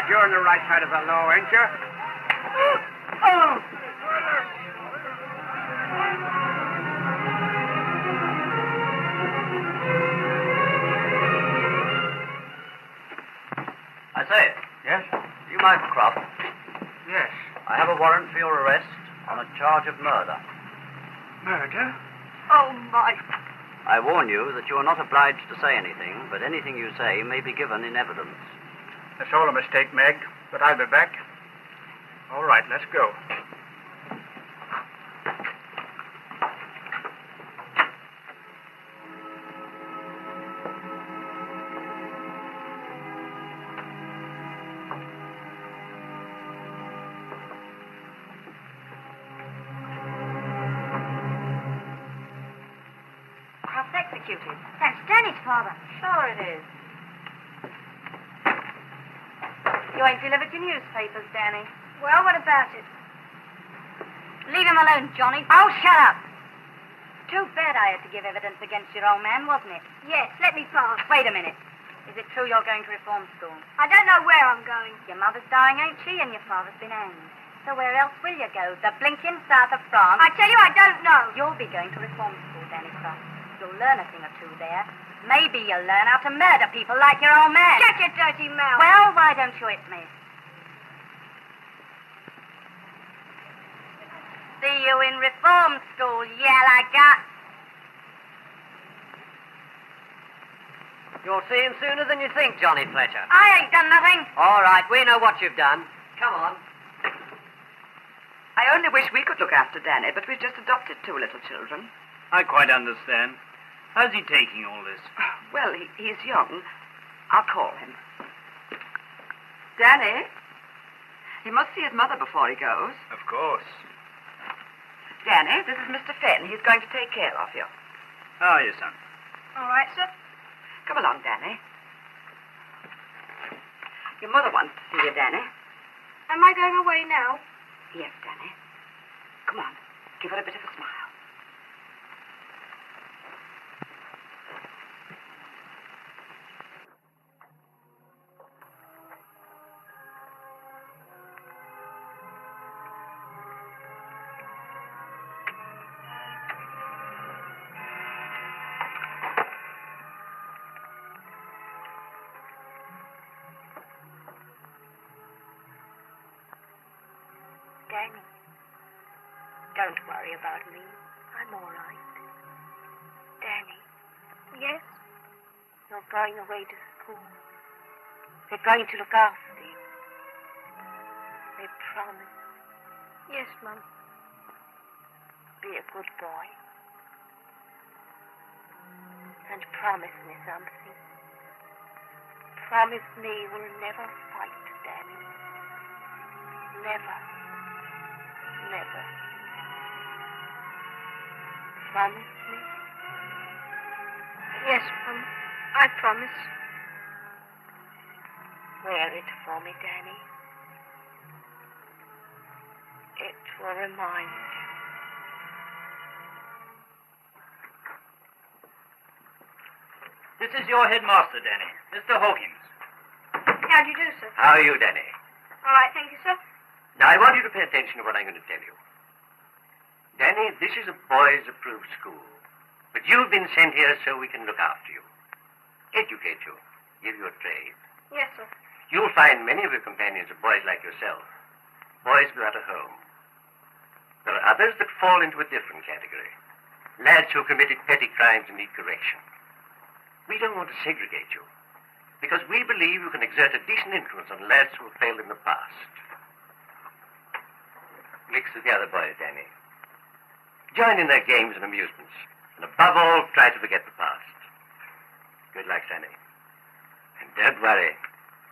You're on the right side of the law, ain't you? Oh! I say. Yes? You Mycroft? Yes. I have a warrant for your arrest on a charge of murder. Murder? Oh, my... I warn you that you are not obliged to say anything, but anything you say may be given in evidence. That's all a mistake, Meg, but I'll be back. All right, let's go. Cross-executed. That's Danny's father. Sure it is. You ain't delivered your newspapers, Danny. Well, what about it? Leave him alone, Johnny. Oh, shut up. Too bad I had to give evidence against your old man, wasn't it? Yes, let me pass. Wait a minute. Is it true you're going to reform school? I don't know where I'm going. Your mother's dying, ain't she? And your father's been hanged. So where else will you go? The blinking south of France? I tell you, I don't know. You'll be going to reform school, Danny Cross. You'll learn a thing or two there. Maybe you'll learn how to murder people like your old man. Shut your dirty mouth. Well, why don't you hit me? See you in reform school, yalla gut. You'll see him sooner than you think, Johnny Fletcher. I ain't done nothing. All right, we know what you've done. Come on. I only wish we could look after Danny, but we've just adopted 2 little children. I quite understand. How's he taking all this? Well, he's young. I'll call him. Danny? He must see his mother before he goes. Of course. Danny, this is Mr. Fenn. He's going to take care of you. How are you, son? All right, sir. Come along, Danny. Your mother wants to see you, Danny. Am I going away now? Yes, Danny. Come on. Give her a bit of a smile. Danny, don't worry about me. I'm all right. Danny. Yes? You're going away to school. They're going to look after you. They promise. Yes, Mum. Be a good boy. And promise me something. promise me we'll never fight, Danny. Never. Never. Promise me? Yes, Mum. I promise. Wear it for me, Danny. It will remind you. This is your headmaster, Danny, Mr. Hawkins. How do you do, sir? How are you, Danny? All right, thank you, sir. Now, I want you to pay attention to what I'm going to tell you. Danny, this is a boys-approved school, but you've been sent here so we can look after you, educate you, give you a trade. Yes, sir. You'll find many of your companions are boys like yourself, boys without a home. There are others that fall into a different category, lads who committed petty crimes and need correction. We don't want to segregate you, because we believe you can exert a decent influence on lads who have failed in the past. Mix with the other boys, Danny. Join in their games and amusements, and above all, try to forget the past. Good luck, Danny. And don't worry.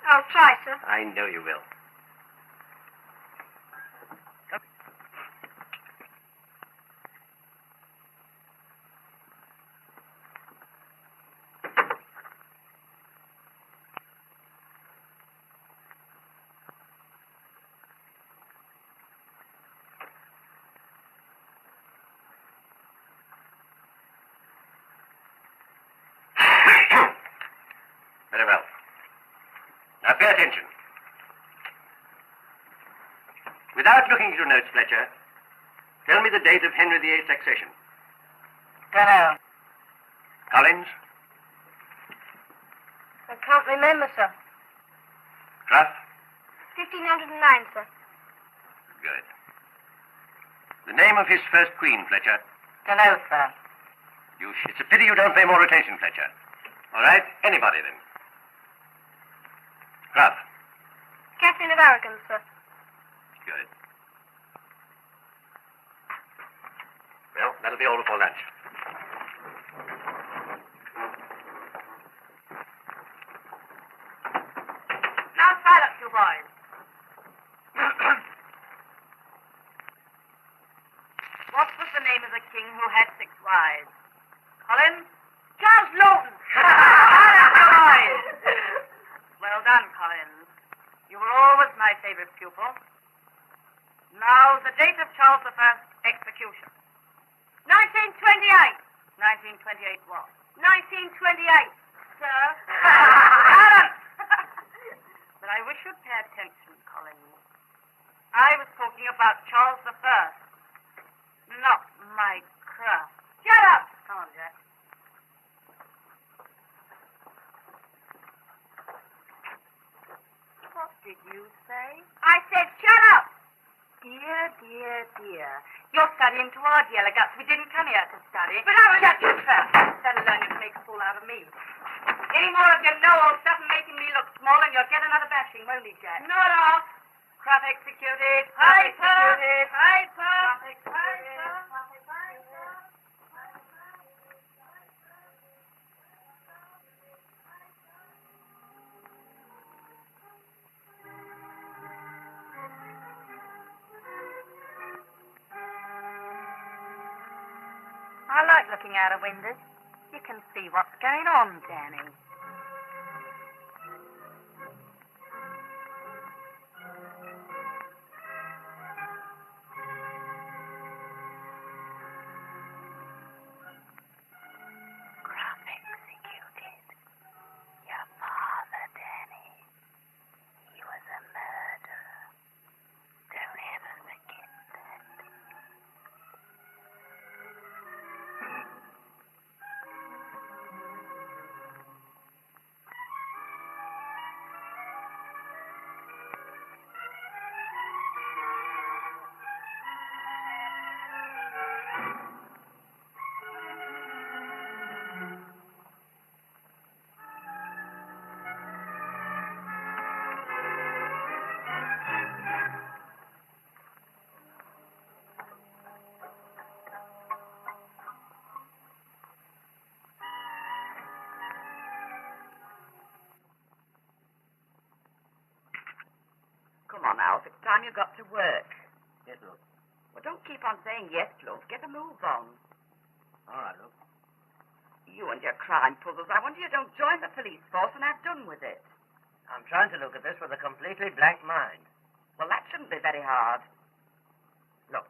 I'll try, sir. I know you will. Very well. Now pay attention. Without looking at your notes, Fletcher, tell me the date of Henry VIII's accession. Dunno. Collins? I can't remember, sir. Clough? 1509, sir. Good. The name of his first queen, Fletcher. Dunno, sir. It's a pity you don't pay more attention, Fletcher. All right, anybody then. Clough? Catherine of Aragon, sir. Good. Well, that'll be all before lunch. Now silence, you boys. What was the name of the king who had 6 wives? Collins? Charles Lawton. Silence, you boys. Well done, Collins. You were always my favorite pupil. Now, the date of Charles I's execution. 1928. 1928 what? 1928, sir. Silence! But I wish you'd pay attention, Collins. I was talking about Charles I, not my craft. Shut up! Come on, Jack. What did you say? I said shut up! Dear, dear, dear. You're studying to our dear guts. We didn't come here to study. But I was... Shut your trap. That'll learn you to make a fool out of me. Any more of your know-all stuff and making me look small and you'll get another bashing, won't he, Jack? Not off. Craft executed. Craft executed. Craft executed. I like looking out of windows. You can see what's going on, Danny. Crime executed. Your father, Danny. He was a murderer. Don't ever forget that. on, Alf. It's time you got to work. Yes, love. Well, don't keep on saying yes, love. Get a move on. All right, love. You and your crime puzzles. I wonder you don't join the police force and have done with it. I'm trying to look at this with a completely blank mind. Well, that shouldn't be very hard. Look.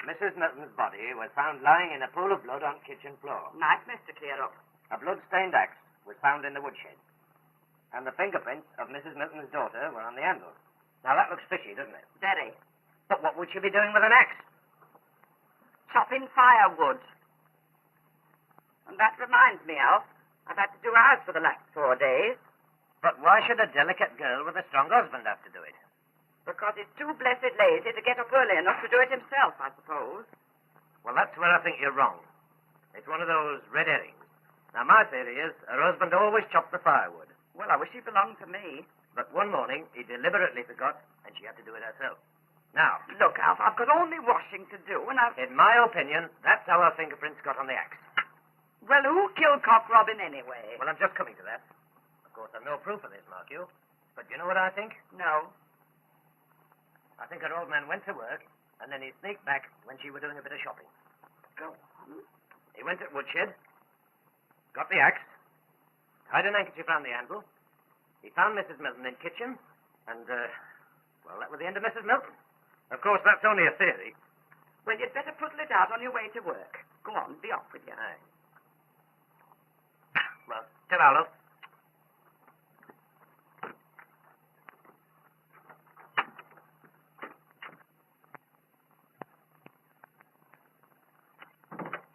Mrs. Milton's body was found lying in a pool of blood on kitchen floor. Nice mess to clear up. A blood-stained axe was found in the woodshed. And the fingerprints of Mrs. Milton's daughter were on the handle. Now, that looks fishy, doesn't it? Very. But what would she be doing with an axe? Chopping firewood. And that reminds me, Alf. I've had to do ours for the last 4 days. But why should a delicate girl with a strong husband have to do it? Because he's too blessed lazy to get up early enough to do it himself, I suppose. Well, that's where I think you're wrong. It's one of those red herrings. Now, my theory is her husband always chopped the firewood. Well, I wish he belonged to me. But one morning, he deliberately forgot, and she had to do it herself. Now, Look, Alf, I've got only washing to do, and I've... in my opinion, that's how her fingerprints got on the axe. Well, who killed Cock Robin anyway? Well, I'm just coming to that. Of course, I've no proof of this, mark you. But you know what I think? No. I think her old man went to work, and then he sneaked back when she was doing a bit of shopping. Go on. He went at woodshed, got the axe, tied an handkerchief round the handle. He found Mrs. Milton in kitchen, and, well, that was the end of Mrs. Milton. Of course, that's only a theory. Well, you'd better puzzle it out on your way to work. Go on, be off with you. Aye. Well, ta-ra, love.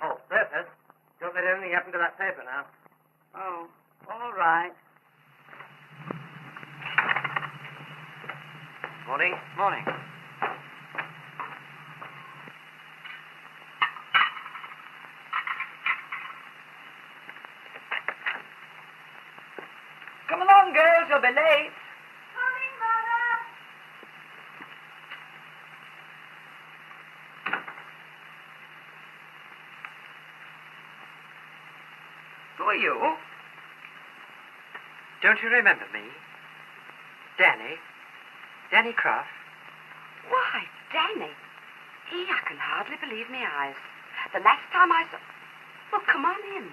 Oh, there, sir. Don't let anything happen to that paper now. Oh, all right. Morning. Morning. Come along, girls, you'll be late. Coming, Mother. Who are you? Don't you remember me? Danny. Danny Croft. Why, Danny. Gee, I can hardly believe my eyes. The last time I saw... Well, come on in.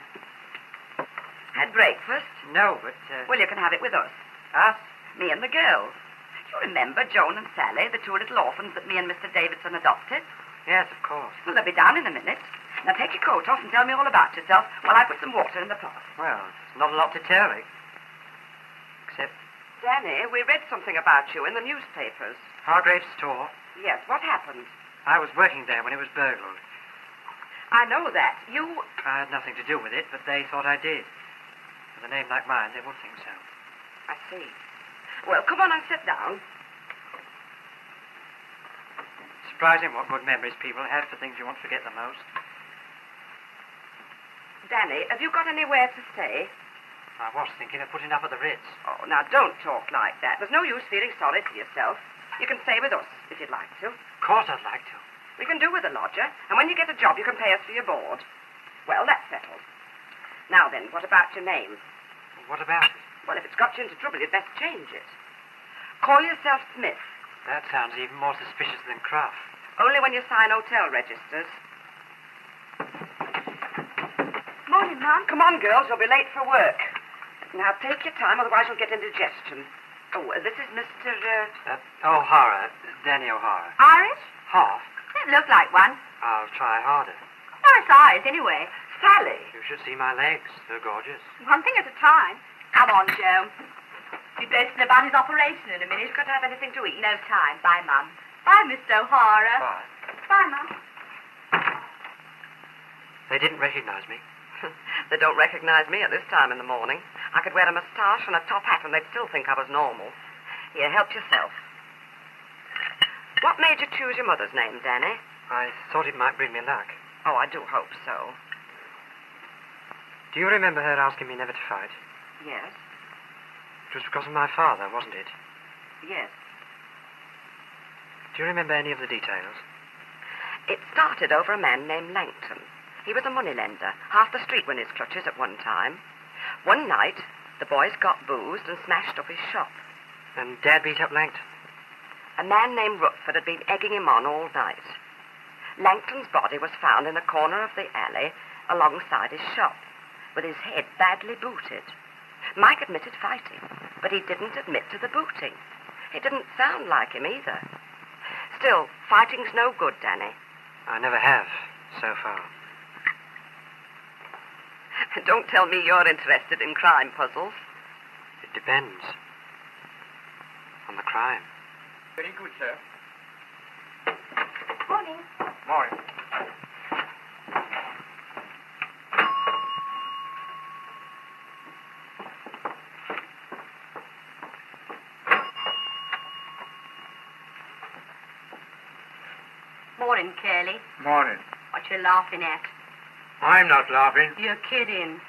Had breakfast? No, but, Well, you can have it with us. us? Me and the girls. Do you remember Joan and Sally, the two little orphans that me and Mr. Davidson adopted? Yes, of course. Well, they'll be down in a minute. Now take your coat off and tell me all about yourself while I put some water in the pot. Well, there's not a lot to tell, except Danny, we read something about you in the newspapers. Hargrave's store. Yes, what happened? I was working there when it was burgled. I know that. You... I had nothing to do with it, but they thought I did. With a name like mine, they would think so. I see. Well, come on and sit down. Surprising what good memories people have for things you won't forget the most. Danny, have you got anywhere to stay? I was thinking of putting up at the Ritz. Oh, now don't talk like that. There's no use feeling sorry for yourself. You can stay with us if you'd like to. Of course I'd like to. We can do with a lodger, and when you get a job, you can pay us for your board. Well, that's settled. Now then, what about your name? What about it? Well, if it's got you into trouble, you'd best change it. Call yourself Smith. That sounds even more suspicious than Kraft. Only when you sign hotel registers. Morning, Mum. Come on, girls, you'll be late for work. Now, take your time, otherwise you'll get indigestion. Oh, this is Mr. O'Hara. Danny O'Hara. Irish? Half. It looked like one. I'll try harder. Nice eyes, anyway. Sally. You should see my legs. They're gorgeous. One thing at a time. Come on, Joe. Be boasting about his operation in a minute. He's got to have anything to eat. No time. Bye, Mum. Bye, Mr. O'Hara. Bye. Bye, Mum. They didn't recognize me. They don't recognize me at this time in the morning. I could wear a moustache and a top hat and they'd still think I was normal. Here, help yourself. What made you choose your mother's name, Danny? I thought it might bring me luck. Oh, I do hope so. Do you remember her asking me never to fight? Yes. It was because of my father, wasn't it? Yes. Do you remember any of the details? It started over a man named Langton. He was a moneylender. Half the street were in his clutches at one time. One night, the boys got boozed and smashed up his shop. And Dad beat up Langton? A man named Rutherford had been egging him on all night. Langton's body was found in a corner of the alley alongside his shop, with his head badly booted. Mike admitted fighting, but he didn't admit to the booting. It didn't sound like him either. Still, fighting's no good, Danny. I never have, so far. Don't tell me you're interested in crime puzzles. It depends on the crime. Very good, sir. Morning. Morning. Morning, Curly. Morning. What you laughing at? I'm not laughing. You're kidding.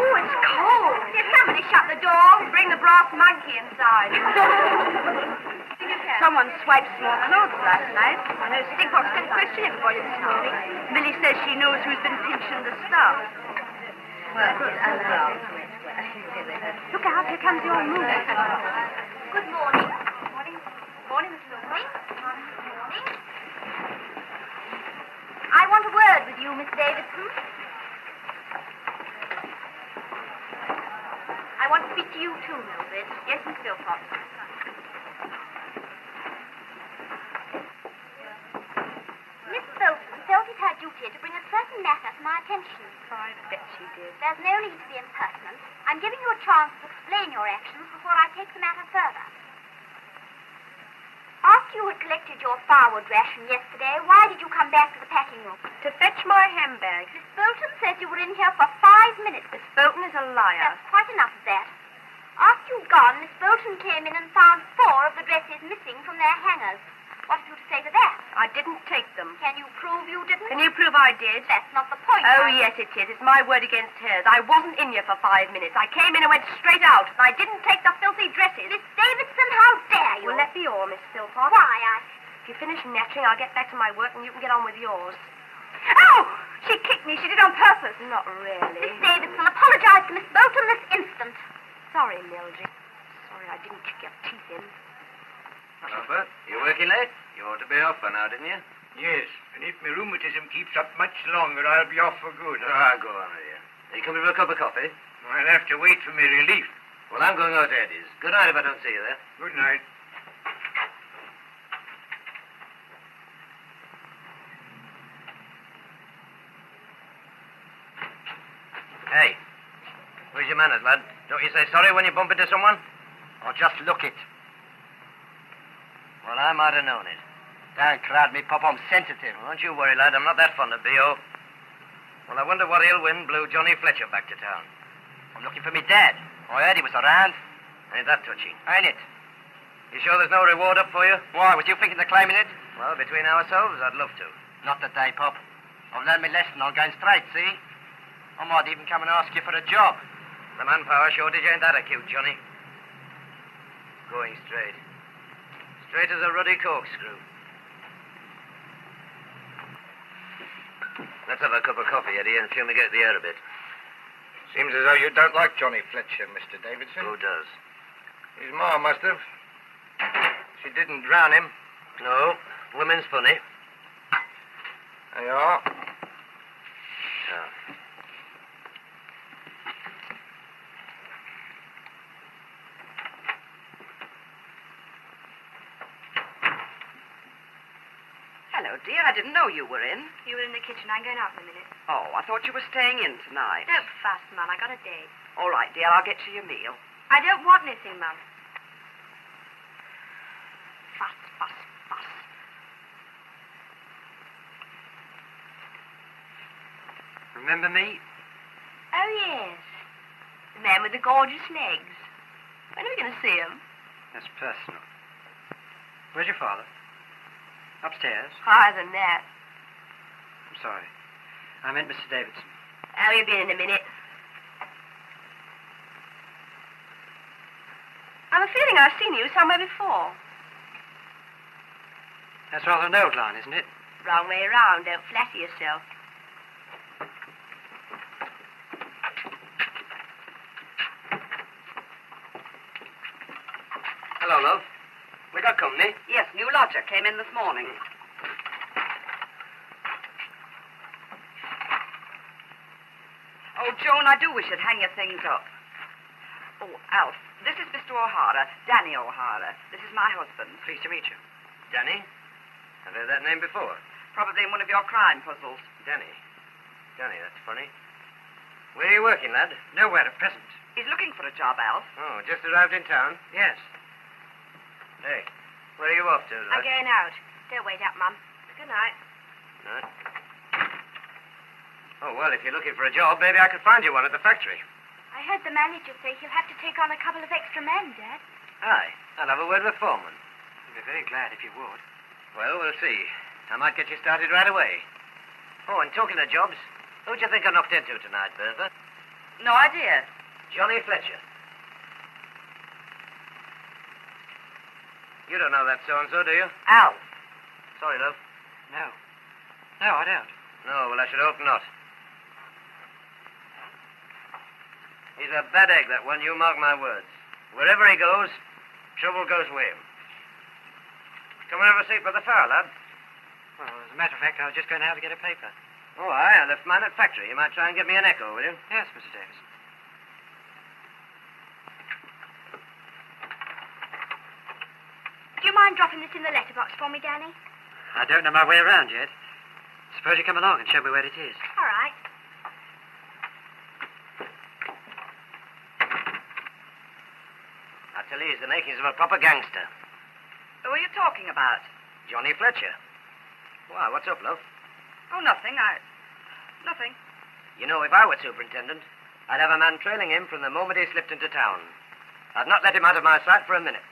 Oh, it's cold. Did somebody shut the door? Bring the brass monkey inside. Someone swiped some more clothes last night. I know Stigbox didn't question everybody this morning. Millie says she knows who's been pinching the stuff. Look out, here comes your moon. Good morning. Morning. Morning, Miss Milbury. Morning. I want a word with you, Miss Davidson. I want to speak to you too, Mildred. Yes, Miss Philpott. Miss Bolton felt it her duty to bring a certain matter to my attention. I bet she did. There's no need to be impertinent. I'm giving you a chance to explain your actions before I take the matter further. After you had collected your firewood ration yesterday, why did you come back to the packing room? To fetch my handbag. Miss Bolton says you were in here for 5 minutes. Miss Bolton is a liar. That's quite enough of that. After you'd gone, Miss Bolton came in and found 4 of the dresses missing from their hangers. What have you to say to that? I didn't take them. Can you prove you didn't? Can you prove I did? That's not the point. Oh, yes, it is. It's my word against hers. I wasn't in here for 5 minutes. I came in and went straight out. And I didn't take the filthy dresses. Miss Davidson, how dare you? Well, let be all, Miss Philpott. Why, If you finish nattering, I'll get back to my work and you can get on with yours. Oh! She kicked me. She did on purpose. Not really. Miss Davidson, apologize to Miss Bolton this instant. Sorry, Mildred. Sorry I didn't kick your teeth in. Hello, Bert. You working late? You ought to be off by now, didn't you? Yes, and if my rheumatism keeps up much longer, I'll be off for good. Ah, go on with you. Are you coming for a cup of coffee? I'll have to wait for my relief. Well, I'm going out to Eddie's. Good night if I don't see you there. Good night. Hey, where's your manners, lad? Don't you say sorry when you bump into someone? Or just look it? Well, I might have known it. Don't crowd me, Pop. I'm sensitive. Don't you worry, lad. I'm not that fond of B.O. Well, I wonder what ill wind blew Johnny Fletcher back to town. I'm looking for me dad. I heard he was around. Ain't that touchy? Ain't it? You sure there's no reward up for you? Why, was you thinking of claiming it? Well, between ourselves, I'd love to. Not today, Pop. I've learned my lesson on going straight, see? I might even come and ask you for a job. The manpower shortage ain't that acute, Johnny. Going straight. Straight as a ruddy corkscrew. Let's have a cup of coffee, Eddie, and fumigate the air a bit. Seems as though you don't like Johnny Fletcher, Mr. Davidson. Who does? His ma must have. She didn't drown him. No, women's funny. There you are. So. Hello, dear. I didn't know you were in. You were in the kitchen. I'm going out in a minute. Oh, I thought you were staying in tonight. Don't fuss, Mum. I got a date. All right, dear. I'll get you your meal. I don't want anything, Mum. Fuss, fuss, fuss. Remember me? Oh, yes. The man with the gorgeous legs. When are we going to see him? That's personal. Where's your father? Upstairs. Higher than that. I'm sorry. I meant Mr. Davidson. Oh, he'll be in a minute. I'm a feeling I've seen you somewhere before. That's rather an old line, isn't it? Wrong way around. Don't flatter yourself. Hello, love. We got company. Yes, new lodger came in this morning. Oh, Joan, I do wish you'd hang your things up. Oh, Alf, this is Mr. O'Hara, Danny O'Hara. This is my husband. Pleased to meet you. Danny? I've heard that name before. Probably in one of your crime puzzles. Danny. Danny, that's funny. Where are you working, lad? Nowhere at present. He's looking for a job, Alf. Oh, just arrived in town? Yes. Hey, where are you off to, lad? I'm going out. Don't wait up, Mum. Good night. Right. Oh, well, if you're looking for a job, maybe I could find you one at the factory. I heard the manager say he'll have to take on a couple of extra men, Dad. Aye, I'll have a word with foreman. I'd be very glad if you would. Well, we'll see. I might get you started right away. Oh, and talking of jobs, who do you think I knocked into tonight, Bertha? No idea. Johnny Fletcher. You don't know that so-and-so, do you? Alf. Sorry, love. No. No, I don't. No, well, I should hope not. He's a bad egg, that one, you mark my words. Wherever he goes, trouble goes with him. Come and have a seat by the fire, lad. Well, as a matter of fact, I was just going out to get a paper. Oh, aye, I left mine at factory. You might try and give me an echo, will you? Yes, Mr. Davis. Do you mind dropping this in the letterbox for me, Danny? I don't know my way around yet. Suppose you come along and show me where it is. All right. I tell you, he's the makings of a proper gangster. Who are you talking about? Johnny Fletcher. Why, what's up, love? Oh, nothing. Nothing. You know, if I were superintendent, I'd have a man trailing him from the moment he slipped into town. I'd not let him out of my sight for a minute.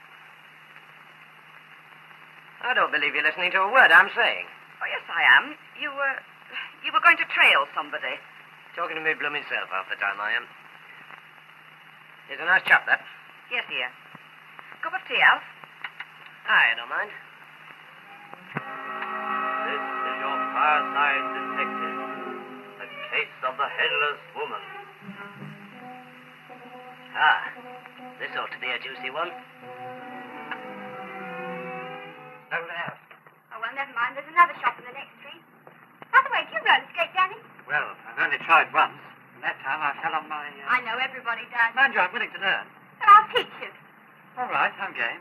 I don't believe you're listening to a word I'm saying. Oh, yes, I am. You were going to trail somebody. Talking to me blooming self half the time I am. He's a nice chap, that. Yes, dear. Cup of tea, Alf? Aye, I don't mind. This is your fireside detective. The case of the headless woman. Ah, this ought to be a juicy one. Sold out. Oh, well, never mind. There's another shop in the next street. By the way, do you roller skate, Danny? Well, I've only tried once. And that time I fell on my... I know, everybody does. Mind you, I'm willing to learn. Well, I'll teach you. All right, I'm game.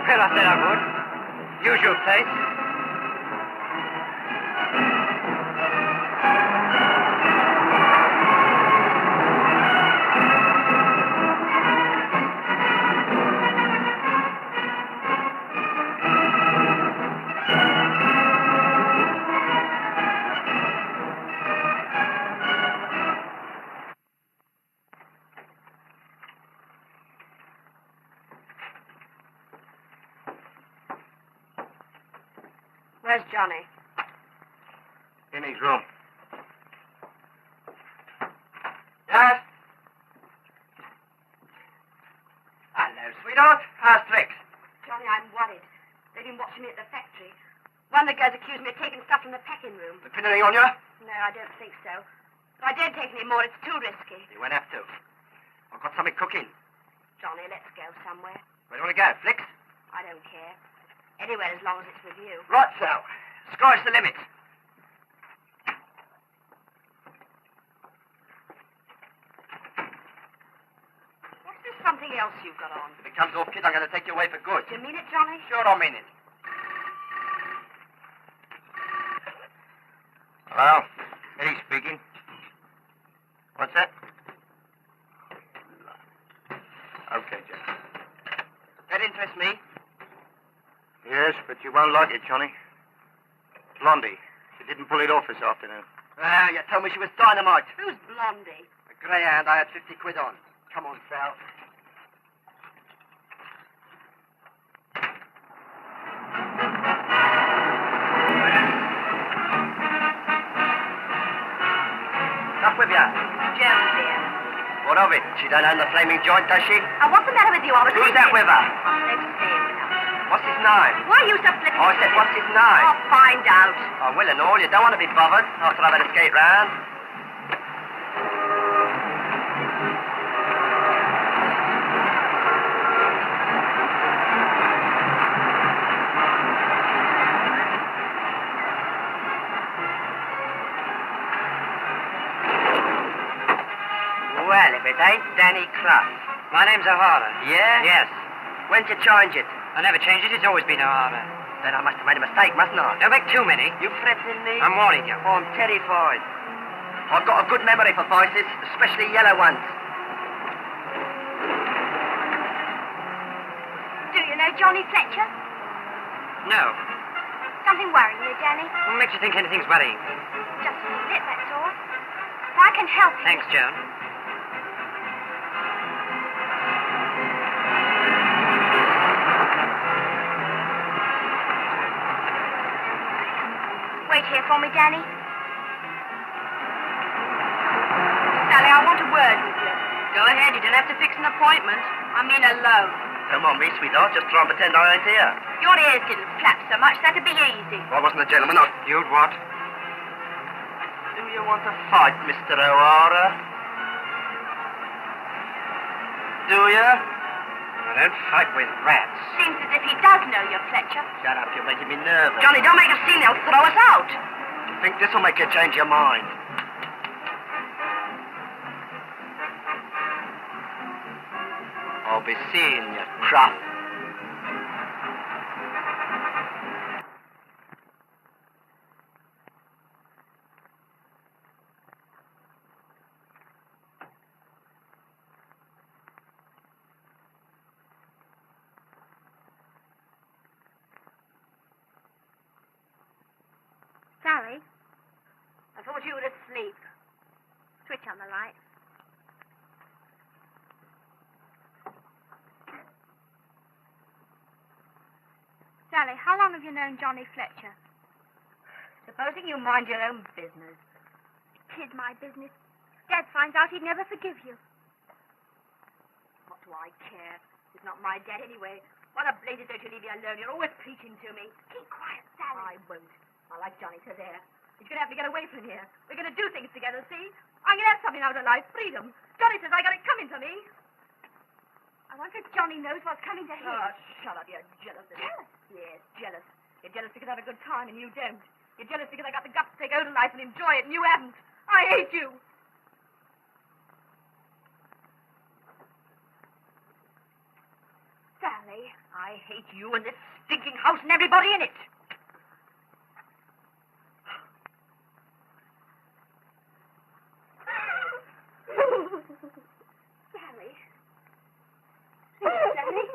Well, I said I would. Usual place. Where's Johnny? In his room. Yes? Hello, sweetheart. How's tricks? Johnny, I'm worried. They've been watching me at the factory. One of the girls accused me of taking stuff from the packing room. They pin anything on you? No, I don't think so. If I did take any more, it's too risky. You won't have to. I've got something cooking. Johnny, let's go somewhere. Where do you want to go, Flicks? I don't care. Anywhere as long as it's with you. Right, so. Sky's the limit. What's this something else you've got on? If it comes off, kid, I'm going to take you away for good. Do you mean it, Johnny? Sure, I mean it. Hello? Eddie speaking. What's that? Okay, Jack. That interests me. Yes, but you won't like it, Johnny. Blondie. She didn't pull it off this afternoon. Ah, you told me she was dynamite. Who's Blondie? A greyhound I had 50 quid on. Come on, Sal. Up with ya. Joan, dear. What of it? She don't own the flaming joint, does she? And what's the matter with you? I was Who's listening. that with her? I'm no staying with her. What's his name? Why are you so flippant? I said, what's his name? I'll find out. Oh, will and all. You don't want to be bothered after I've had a skate round. Well, if it ain't Danny Clough. My name's O'Hara. Yeah? Yes. When'd you change it? I never changed it. It's always been O'Hara. Then I must have made a mistake, mustn't I? Don't make too many. You threatening me? I'm warning you. Oh, I'm terrified. I've got a good memory for voices, especially yellow ones. Do you know Johnny Fletcher? No. Something worrying you, Danny? What makes you think anything's worrying me? Just a bit, that's all. If I can help you. Thanks, Joan. Wait here for me, Danny. Sally, I want a word with you. Go ahead, you don't have to fix an appointment. I mean alone. Come on, me, sweetheart. Just try and pretend I ain't here. Your ears didn't flap so much, that'd be easy. I wasn't a gentleman. You'd what? Do you want to fight, Mr. O'Hara? Do you? I don't fight with rats. Seems as if he does know you, Fletcher. Shut up, you're making me nervous. Johnny, don't make a scene, they'll throw us out. You think this'll make you change your mind? I'll be seeing you, Cruff. Sally, I thought you were asleep. Switch on the light. Sally, how long have you known Johnny Fletcher? Supposing you mind your own business. It is my business. Dad finds out he'd never forgive you. What do I care? He's not my dad anyway. What a blazes don't you leave me alone? You're always preaching to me. Keep quiet, Sally. I won't. I like Johnny to there. He's going to have to get away from here. We're going to do things together, see? I'm going to have something out of life, freedom. Johnny says I got it coming to me. I wonder if Johnny knows what's coming to him. Oh, shut up. You're jealous of me. Jealous? Yes, jealous. You're jealous because I have a good time and you don't. You're jealous because I got the guts to take hold of life and enjoy it and you haven't. I hate you. Sally, I hate you and this stinking house and everybody in it. Sally. Sally.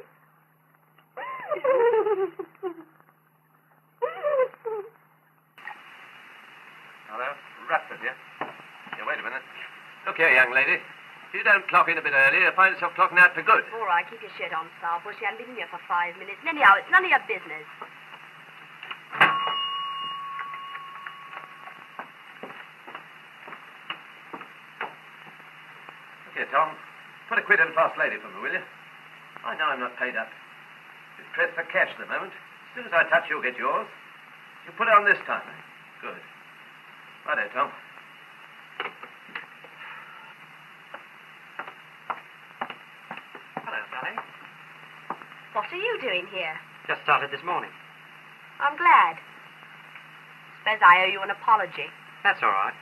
Hello? Rapid, yeah? Yeah, wait a minute. Look here, young lady. If you don't clock in a bit earlier, you'll find yourself clocking out for good. All right, keep your shit on, Starbush. You haven't been here for 5 minutes. And anyhow, it's none of your business. Look here, Tom. Put a quid in fast lady for me, will you? I know I'm not paid up. You're pressed for cash at the moment. As soon as I touch, you'll get yours. You put it on this time, eh? Good. Righto, Tom. Hello, Sally. What are you doing here? Just started this morning. I'm glad. Suppose I owe you an apology. That's all right.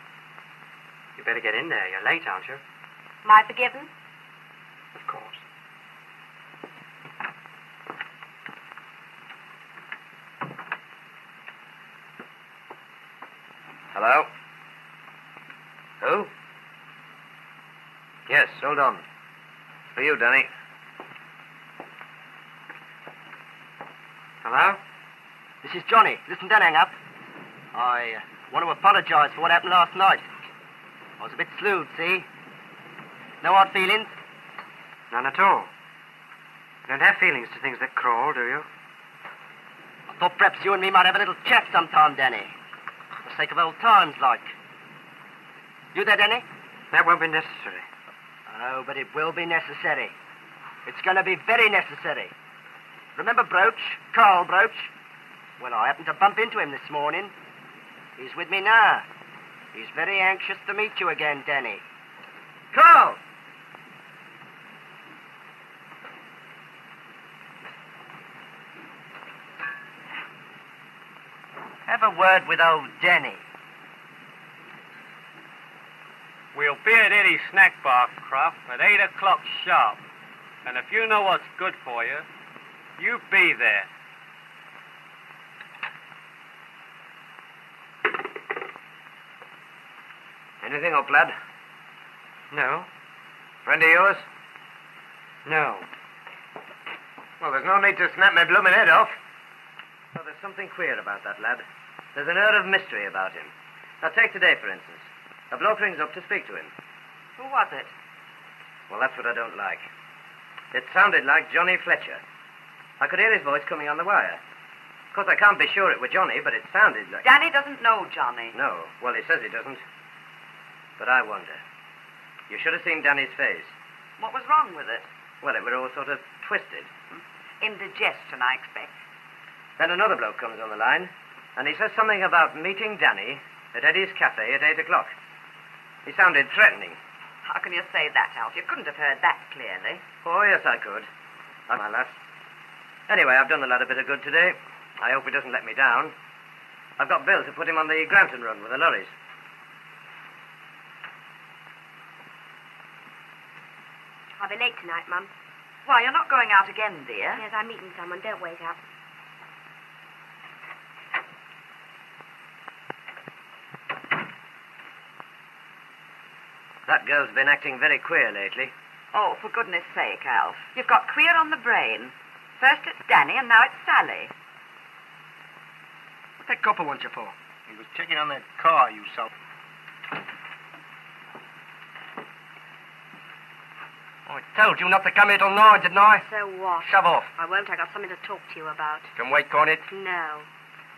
You better get in there. You're late, aren't you? Am I forgiven? Of course. Hello? Who? Yes, hold on. For you, Danny. Hello? This is Johnny. Listen, don't hang up. I want to apologise for what happened last night. I was a bit slewed, see? No hard feelings? None at all. You don't have feelings to things that crawl, do you? I thought perhaps you and me might have a little chat sometime, Danny. For the sake of old times, like. You there, Danny? That won't be necessary. Oh, but it will be necessary. It's going to be very necessary. Remember Broach? Carl Broach? Well, I happened to bump into him this morning. He's with me now. He's very anxious to meet you again, Danny. Carl! Have a word with old Danny. We'll be at Eddie's snack bar, Croft, at 8 o'clock sharp. And if you know what's good for you, you be there. Anything up, lad? No. Friend of yours? No. Well, there's no need to snap my blooming head off. Well, there's something queer about that lad. There's an air of mystery about him. Now, take today, for instance. A bloke rings up to speak to him. Who was it? Well, that's what I don't like. It sounded like Johnny Fletcher. I could hear his voice coming on the wire. Of course, I can't be sure it was Johnny, but it sounded like... Danny doesn't know Johnny. No. Well, he says he doesn't. But I wonder. You should have seen Danny's face. What was wrong with it? Well, it were all sort of twisted. Indigestion, I expect. Then another bloke comes on the line, and he says something about meeting Danny at Eddie's Cafe at 8 o'clock. He sounded threatening. How can you say that, Alf? You couldn't have heard that clearly. Oh, yes, I could. My lass. Anyway, I've done the lad a bit of good today. I hope he doesn't let me down. I've got Bill to put him on the Granton run with the lorries. I'll be late tonight, Mum. Why, you're not going out again, dear? Yes, I'm meeting someone. Don't wake up. That girl's been acting very queer lately. Oh, for goodness sake, Alf. You've got queer on the brain. First it's Danny, and now it's Sally. What that copper want you for? He was checking on that car, you self. I told you not to come here till 9, didn't I? So what? Shove off. I won't. I got something to talk to you about. Can wait, can't it? No.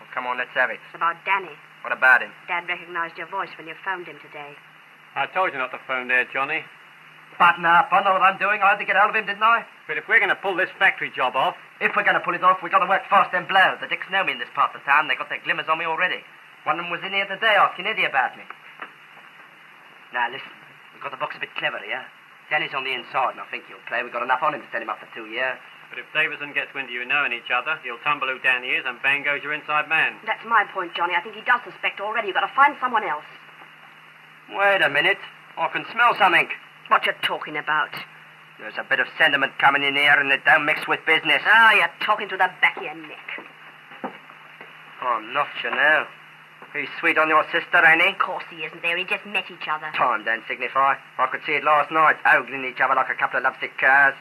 Well, come on, let's have it. It's about Danny. What about him? Dad recognized your voice when you phoned him today. I told you not to phone there, Johnny. Button up. I know what I'm doing. I had to get hold of him, didn't I? But if we're going to pull this factory job off... If we're going to pull it off, we've got to work fast and blow. The dicks know me in this part of town. They got their glimmers on me already. One of them was in here today asking Eddie about me. Now, listen. We've got the box a bit clever here. Danny's on the inside, and I think he'll play. We've got enough on him to send him up for 2 years. But if Davison gets wind of you knowing each other, he'll tumble who Danny is, and bang goes your inside man. That's my point, Johnny. I think he does suspect already. You've got to find someone else. Wait a minute. I can smell something. What you talking about? There's a bit of sentiment coming in here, and it don't mix with business. Oh, you're talking to the back of your neck. Oh, not you know. He's sweet on your sister, ain't he? Of course he isn't there. He just met each other. Time don't signify. I could see it last night, ogling each other like a couple of lovesick cars.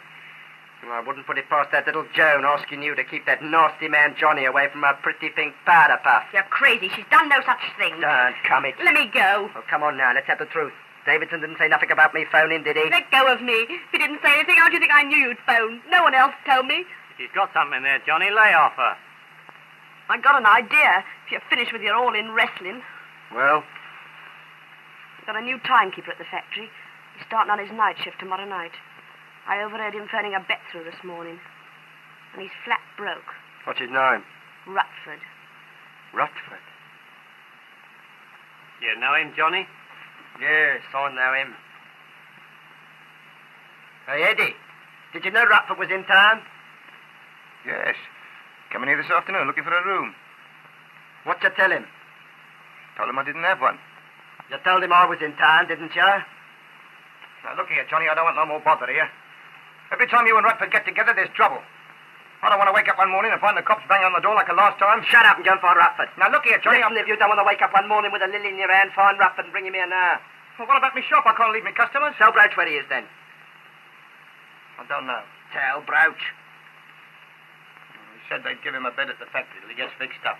And I wouldn't put it past that little Joan asking you to keep that nasty man Johnny away from her pretty pink powder puff. You're crazy. She's done no such thing. Don't come it. Let me go. Oh, come on now. Let's have the truth. Davidson didn't say nothing about me phoning, did he? Let go of me. If he didn't say anything, how do you think I knew you'd phone? No one else told me. If you've got something there, Johnny, lay off her. I got an idea. If you're finished with your all-in wrestling. Well? We've got a new timekeeper at the factory. He's starting on his night shift tomorrow night. I overheard him phoning a bet through this morning. And he's flat broke. What's his name? Rutford. Rutford? You know him, Johnny? Yes, I know him. Hey, Eddie, did you know Rutford was in town? Yes. Coming here this afternoon looking for a room. What'd you tell him? Told him I didn't have one. You told him I was in town, didn't you? Now, look here, Johnny, I don't want no more bother here. Every time you and Rutford get together, there's trouble. I don't want to wake up one morning and find the cops banging on the door like the last time. Shut up and go and find Rutford. Now, look here, Johnny. Listen, if you don't want to wake up one morning with a lily in your hand, find Rutford and bring him here now. Well, what about me shop? I can't leave me customers. Tell Broach where he is, then. I don't know. Tell Broach. He said they'd give him a bed at the factory till he gets fixed up.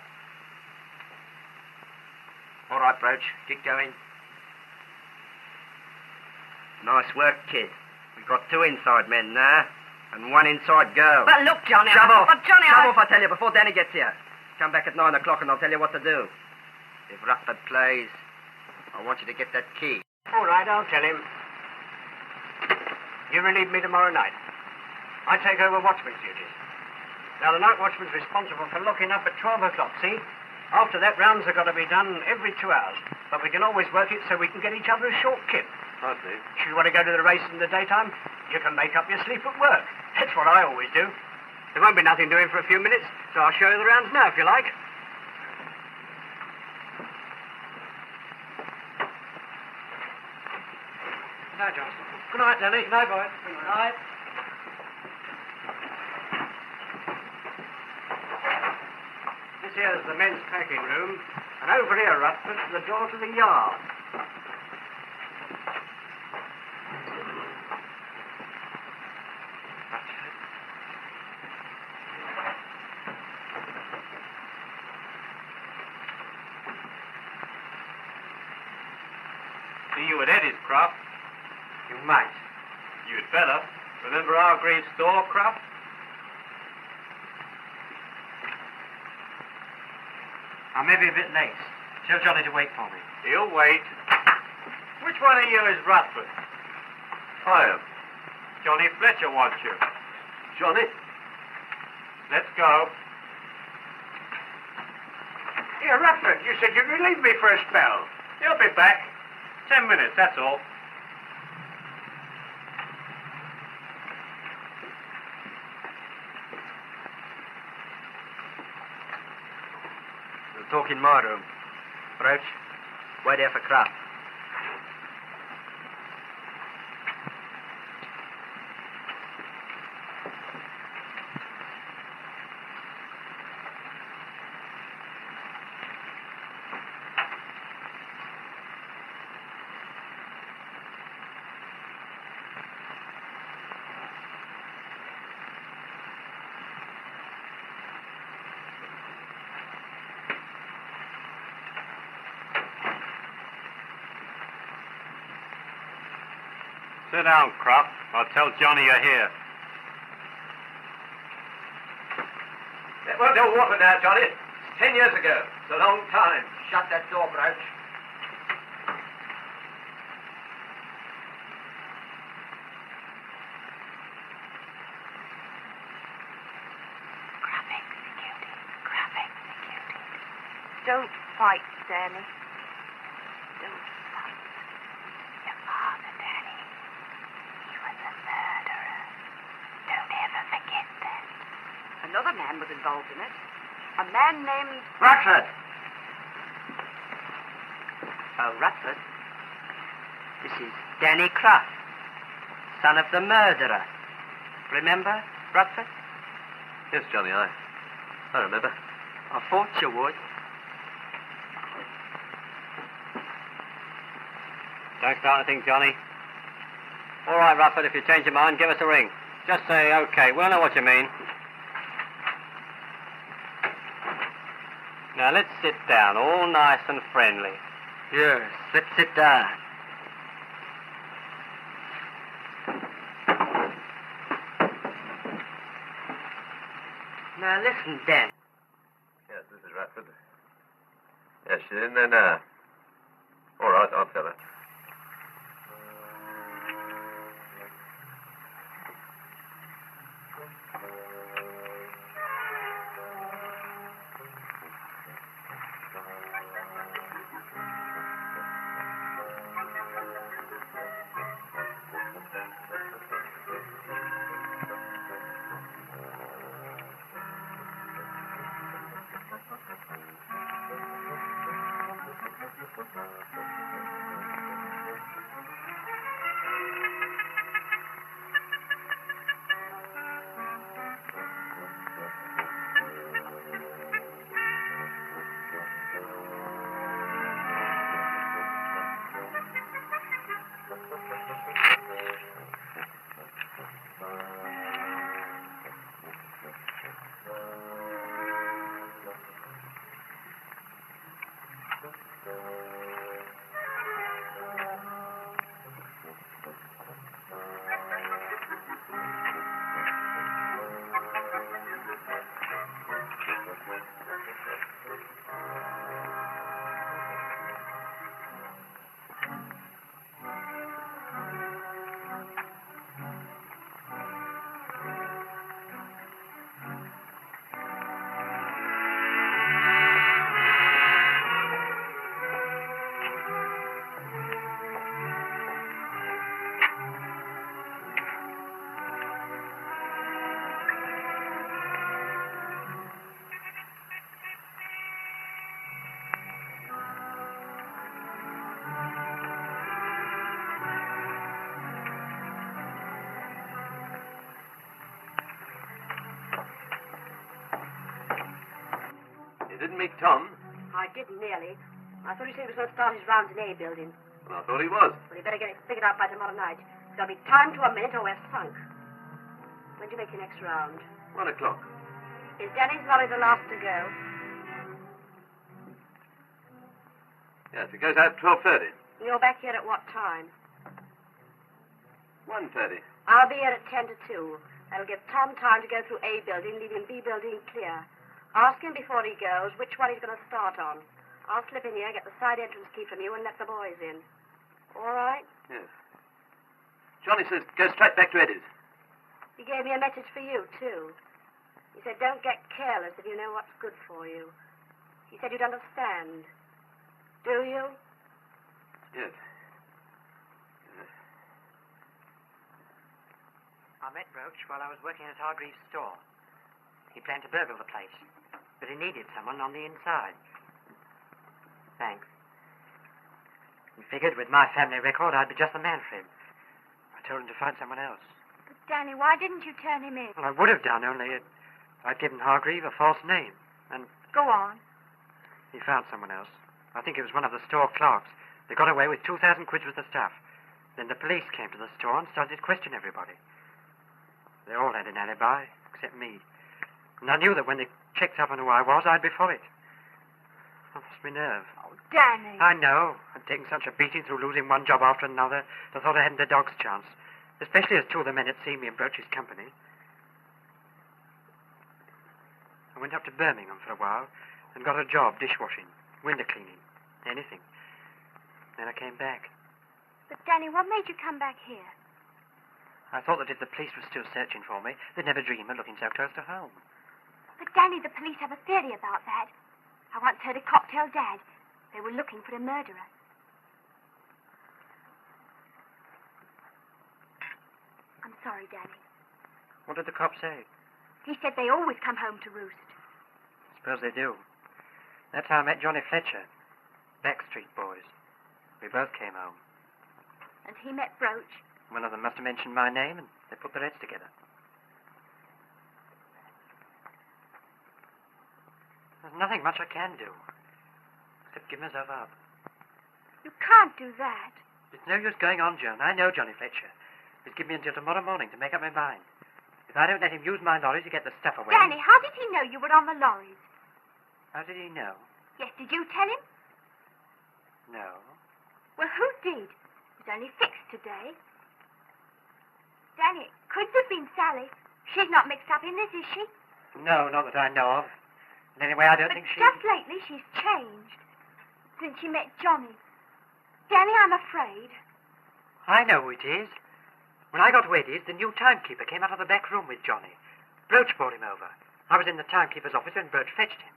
right, Broach. Keep going. Nice work, kid. We've got 2 inside men now, and 1 inside girl. But look, Johnny... Shove off! But, Johnny, Shove off, I tell you, before Danny gets here. Come back at 9 o'clock and I'll tell you what to do. If Rutford plays, I want you to get that key. All right, I'll tell him. You relieve me tomorrow night. I take over watchman's duties. Now, the night watchman's responsible for locking up at 12 o'clock, see? After that, rounds have got to be done every 2 hours. But we can always work it so we can get each other a short kip. I see. Should you want to go to the race in the daytime, you can make up your sleep at work. That's what I always do. There won't be nothing doing for a few minutes, so I'll show you the rounds now, if you like. Good night, Johnson. Good night, Danny. Good night, boys. Good night. This here's the men's packing room, and over here, Rutford's the door to the yard. See you at Eddie's, Croft. You might. You'd better. Remember Hargreaves' store, Croft? I may be a bit late. Tell Johnny to wait for me. He'll wait. Which one of you is Rutford? I am. Johnny Fletcher wants you. Johnny? Let's go. Here, Rutford, you said you'd relieve me for a spell. He'll be back. 10 minutes, that's all. We'll talk in my room. Broach, wait there for Kraft. Sit down, Croft. I'll tell Johnny you're here. That won't do water now, Johnny. It's 10 years ago. It's a long time. Shut that door, Broach. Don't fight, Danny. Don't fight. Your father, Danny, he was a murderer. Don't ever forget that. Another man was involved in it. A man named... Rutford! Oh, Rutford. This is Danny Kraft, son of the murderer. Remember, Rutford? Yes, Johnny, I remember. I thought you would. Don't start anything, Johnny. All right, Rutford, if you change your mind, give us a ring. Just say, okay, we'll know what you mean. Now, let's sit down, all nice and friendly. Yes, let's sit down. Now, listen, Dan. Yes, this is Rutford. Yes, she's in there now. All right, I'll tell her. meet Tom? I did nearly. I thought he said he was going to start his rounds in A building. Well, I thought he was. Well, he better get it figured out by tomorrow night. There'll be time to a minute or we're sunk. When do you make your next round? 1 o'clock. Is Danny's lorry the last to go? Yes, it goes out 12:30. You're back here at what time? 1:30. I'll be here at 10 to 2. That'll give Tom time to go through A building, leaving B building clear. Ask him before he goes which one he's going to start on. I'll slip in here, get the side entrance key from you, and let the boys in. All right? Yes. Johnny says go straight back to Eddie's. He gave me a message for you, too. He said don't get careless if you know what's good for you. He said you'd understand. Do you? Yes. I met Roach while I was working at Hargreaves' store. He planned to burgle the place, but he needed someone on the inside. Thanks. He figured with my family record I'd be just the man for him. I told him to find someone else. But, Danny, why didn't you turn him in? Well, I would have done, only I'd given Hargreave a false name, and Go on. he found someone else. I think it was one of the store clerks. They got away with 2,000 quid worth of stuff. Then the police came to the store and started to question everybody. They all had an alibi, except me. And I knew that when they checked up on who I was, I'd be for it. I lost my nerve. Oh, Danny. I know. I'd taken such a beating through losing one job after another. I thought I hadn't a dog's chance. Especially as two of the men had seen me in Broach's company. I went up to Birmingham for a while and got a job dishwashing, window cleaning, anything. Then I came back. But, Danny, what made you come back here? I thought that if the police were still searching for me, they'd never dream of looking so close to home. But, Danny, the police have a theory about that. I once heard a cop tell Dad they were looking for a murderer. I'm sorry, Danny. What did the cop say? He said they always come home to roost. Suppose they do. That's how I met Johnny Fletcher. Backstreet boys. We both came home. And he met Broach. One of them must have mentioned my name, and they put the rest together. There's nothing much I can do, except give myself up. You can't do that. It's no use going on, Joan. I know Johnny Fletcher. He's given me until tomorrow morning to make up my mind. If I don't let him use my lorry to get the stuff away... Danny, how did he know you were on the lorries? How did he know? Yes, did you tell him? No. Well, who did? It's only fixed today. Danny, it could have been Sally. She's not mixed up in this, is she? No, not that I know of. And anyway, I don't But think she... just lately she's changed. Since she met Johnny. Danny, I'm afraid. I know who it is. When I got to Eddie's, the new timekeeper came out of the back room with Johnny. Broach brought him over. I was in the timekeeper's office when Broach fetched him.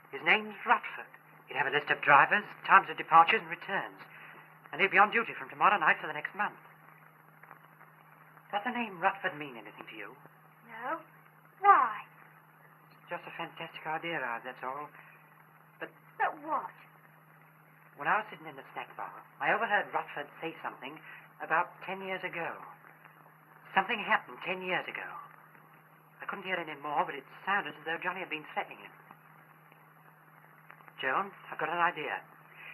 His name's Rutford. He'd have a list of drivers, times of departures and returns. And he'll be on duty from tomorrow night for the next month. Does the name Rutford mean anything to you? No. Why? It's just a fantastic idea, that's all. But what? When I was sitting in the snack bar, I overheard Rutford say something about 10 years ago. Something happened 10 years ago. I couldn't hear any more, but it sounded as though Johnny had been threatening him. Joan, I've got an idea.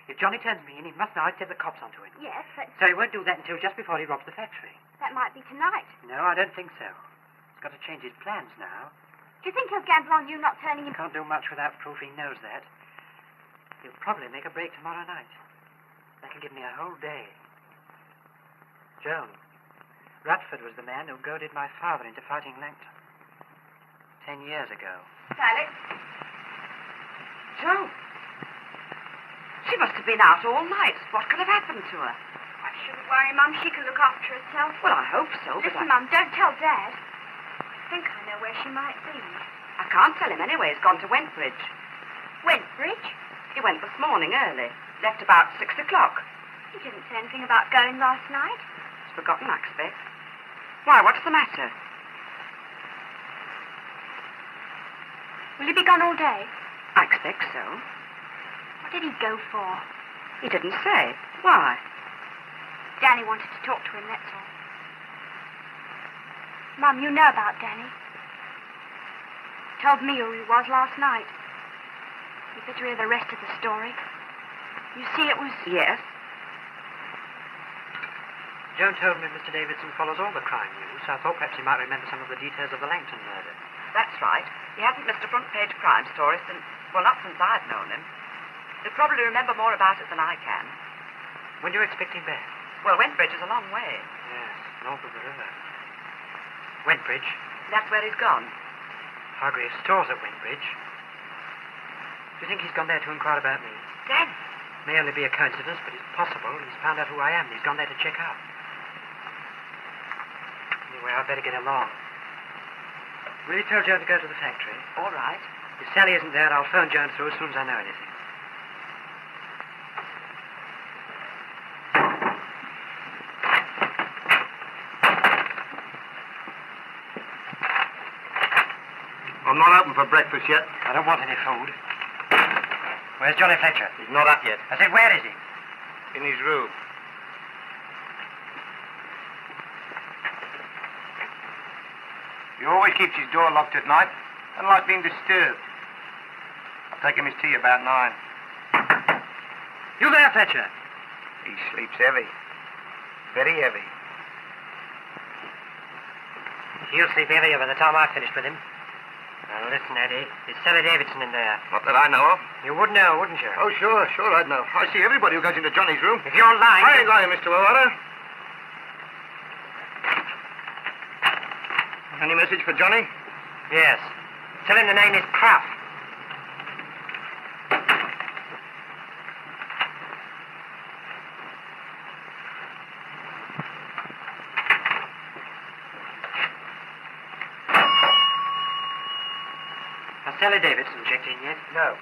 If Johnny turns me in, he must know I'd set the cops onto him. Yes, but So he won't do that until just before he robs the factory. that might be tonight. No, I don't think so. He's got to change his plans now. Do you think he'll gamble on you not turning him? Can't do much without proof he knows that. He'll probably make a break tomorrow night. That'll give me a whole day. Joan, Rutford was the man who goaded my father into fighting Langton. 10 years ago. Sally? Joan? She must have been out all night. What could have happened to her? I shouldn't worry, Mum. She can look after herself. Well, I hope so, but Listen, Mum, don't tell Dad. I think I know where she might be. I can't tell him anyway. He's gone to Wentbridge. Wentbridge? He went this morning early. Left about 6 o'clock. He didn't say anything about going last night. He's forgotten, I expect. Why, what's the matter? Will he be gone all day? I expect so. What did he go for? He didn't say. Why? Danny wanted to talk to him, that's all. Mum, you know about Danny. Told me who he was last night. You bet you hear the rest of the story. You see, it was... Yes? Joan told me Mr. Davidson follows all the crime news, so I thought perhaps he might remember some of the details of the Langton murder. That's right. He hasn't missed a front-page crime story since... Well, not since I've known him. He'll probably remember more about it than I can. When do you expect him back? Well, Wentbridge is a long way. Yes, north of the river. Wentbridge? That's where he's gone. Hargreaves' store's at Wentbridge. Do you think he's gone there to inquire about me? Danny! May only be a coincidence, but it's possible. He's found out who I am and he's gone there to check out. Anyway, I'd better get along. Will you tell Joan to go to the factory? All right. If Sally isn't there, I'll phone Joan through as soon as I know anything. I'm not open for breakfast yet. I don't want any food. Where's Johnny Fletcher? He's not up yet. I said, where is he? In his room. He always keeps his door locked at night. I don't like being disturbed. I'll take him his tea about 9. You there, Fletcher? He sleeps heavy. Very heavy. He'll sleep heavier by the time I've finished with him. Now, listen, Eddie. Is Sally Davidson in there? Not that I know of. You would know, wouldn't you? Oh, sure, I'd know. I see everybody who goes into Johnny's room. If you're lying... I ain't lying, Mr. O'Hara. Any message for Johnny? Yes. Tell him the name is Cruff. Has Sally Davidson checked in yet? No.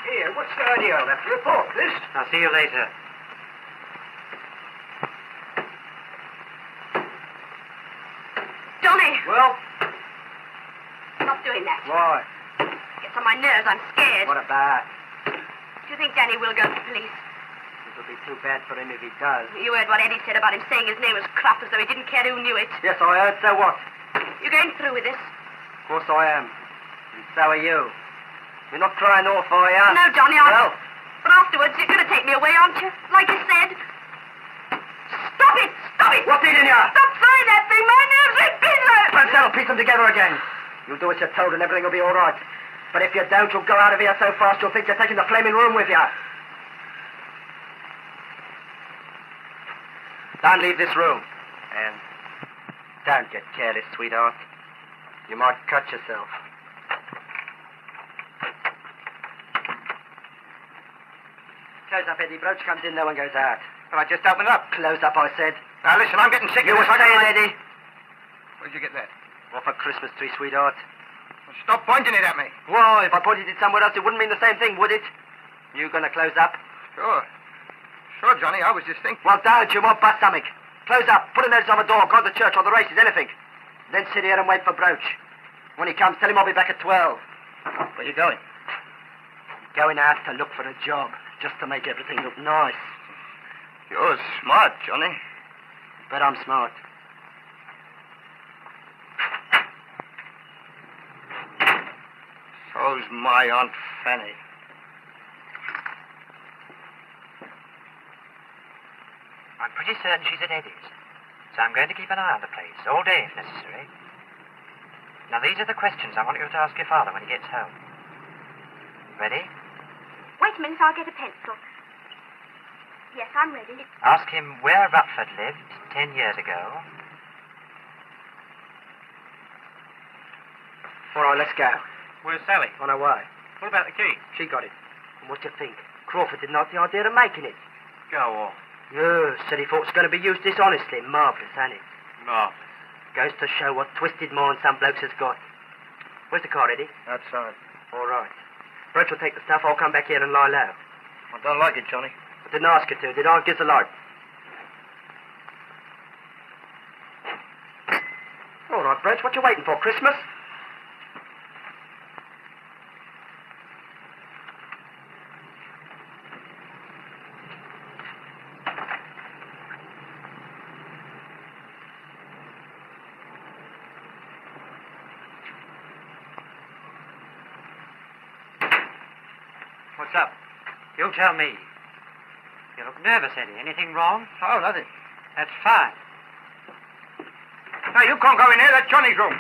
Here, what's the idea of that report, this? I'll see you later. Johnny! Well, Stop doing that. why? Gets on my nerves. I'm scared. What about? Do you think Danny will go to the police? It'll be too bad for him if he does. You heard what Eddie said about him saying his name was Cruff as though he didn't care who knew it. Yes, I heard. So what? You going through with this? Of course I am. And so are you. You're not crying off, are you? No, Johnny, I... Well, But afterwards, you're going to take me away, aren't you? Like you said. Stop it! Stop it! what's eating you? Stop throwing that thing! My nerves are in business! Perhaps that'll piece them together again. You'll do as you're told and everything will be all right. But if you don't, you'll go out of here so fast you'll think you're taking the flaming room with you. Don't leave this room. And don't get careless, sweetheart. You might cut yourself. Close up, Eddie. Brooch comes in, no one goes out. Well, I just opened up. Close up, I said. Now, listen, I'm getting sick of this. You were saying, Eddie. Where'd you get that? Off a Christmas tree, sweetheart. Well, stop pointing it at me. Why? If I pointed it somewhere else, it wouldn't mean the same thing, would it? You gonna close up? Sure. Sure, Johnny. I was just thinking. Well, don't. You might bust something. Close up. Put a notice on the door. Go to the church or the races, anything. Then sit here and wait for Brooch. When he comes, tell him I'll be back at 12. Where you going? Going out to look for a job, just to make everything look nice. You're smart, Johnny. Bet I'm smart. So's my Aunt Fanny. I'm pretty certain she's at Eddie's. So I'm going to keep an eye on the place, all day if necessary. Now, these are the questions I want you to ask your father when he gets home. Ready? Wait a minute, I'll get a pencil. Yes, I'm ready. Ask him where Rutford lived 10 years ago. All right, let's go. Where's Sally? On our way. What about the key? She got it. And what do you think? Crawford didn't like the idea of making it. Go on. Yeah, said he thought it was going to be used dishonestly. Marvellous, ain't it? Marvellous. Goes to show what twisted mind some blokes has got. Where's the car, Eddie? Outside. All right. Brooch will take the stuff. I'll come back here and lie low. I don't like it, Johnny. I didn't ask you to, did I? Gives a light. All right, Brooch. What you waiting for? Christmas? What's up? You tell me. You look nervous, Eddie. Anything wrong? Oh, nothing. That's fine. Now, you can't go in there. That's Johnny's room.